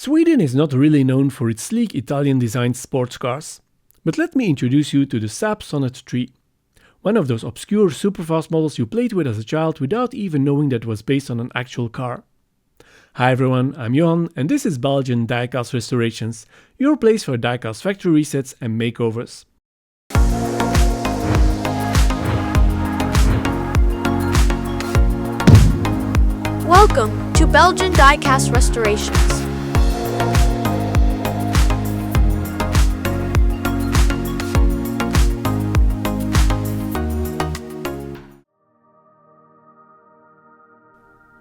Sweden is not really known for its sleek Italian-designed sports cars, but let me introduce you to the Saab Sonett III, one of those obscure superfast models you played with as a child without even knowing that it was based on an actual car. Hi everyone, I'm Jolan and this is Belgian Diecast Restorations, your place for diecast factory resets and makeovers. Welcome to Belgian Diecast Restorations.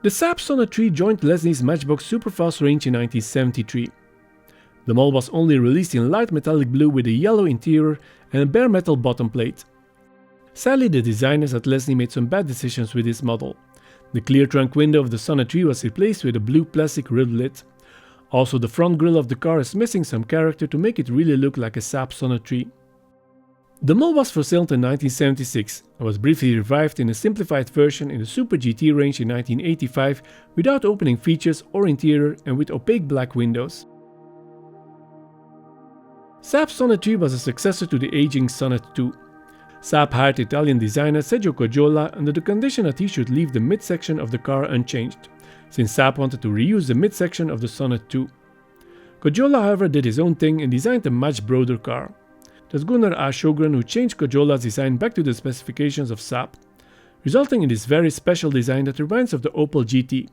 The Saab Sonett III joined Lesney's Matchbox Superfast range in 1973. The model was only released in light metallic blue with a yellow interior and a bare metal bottom plate. Sadly, the designers at Lesney made some bad decisions with this model. The clear trunk window of the Sonett III was replaced with a blue plastic rib lid. Also, the front grille of the car is missing some character to make it really look like a Saab Sonett III. The model was for sale in 1976 and was briefly revived in a simplified version in the Super GT range in 1985 without opening features or interior and with opaque black windows. Saab Sonett III was a successor to the aging Sonett II. Saab hired Italian designer Jolan under the condition that he should leave the midsection of the car unchanged, since Saab wanted to reuse the midsection of the Sonett II. Jolan, however, did his own thing and designed a much broader car. It was Gunnar A. Sjögren who changed Jolan's design back to the specifications of Saab, resulting in this very special design that reminds of the Opel GT.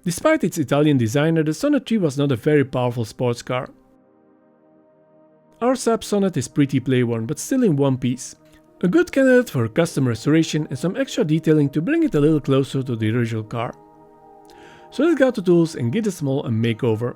Despite its Italian designer, the Sonett III was not a very powerful sports car. Our Saab Sonett is pretty play-worn, but still in one piece. A good candidate for a custom restoration and some extra detailing to bring it a little closer to the original car. So let's go to tools and give this model a makeover.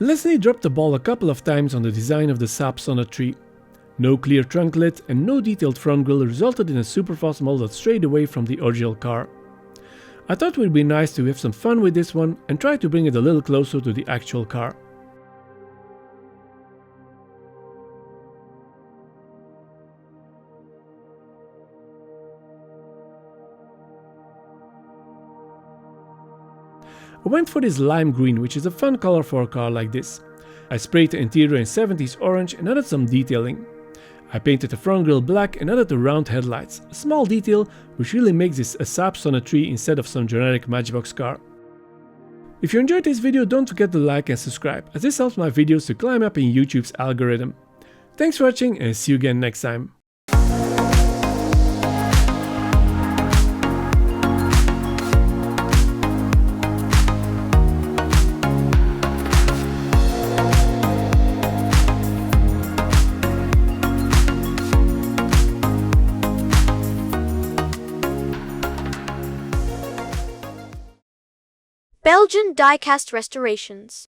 Lesney dropped the ball a couple of times on the design of the Saab Sonett III. No clear trunk lid and no detailed front grille resulted in a superfast model that strayed away from the original car. I thought it would be nice to have some fun with this one and try to bring it a little closer to the actual car. I went for this lime green, which is a fun color for a car like this. I sprayed the interior in 70s orange and added some detailing. I painted the front grille black and added the round headlights, a small detail which really makes this a Saab Sonett III instead of some generic Matchbox car. If you enjoyed this video, don't forget to like and subscribe, as this helps my videos to climb up in YouTube's algorithm. Thanks for watching and see you again next time. Belgian die-cast restorations.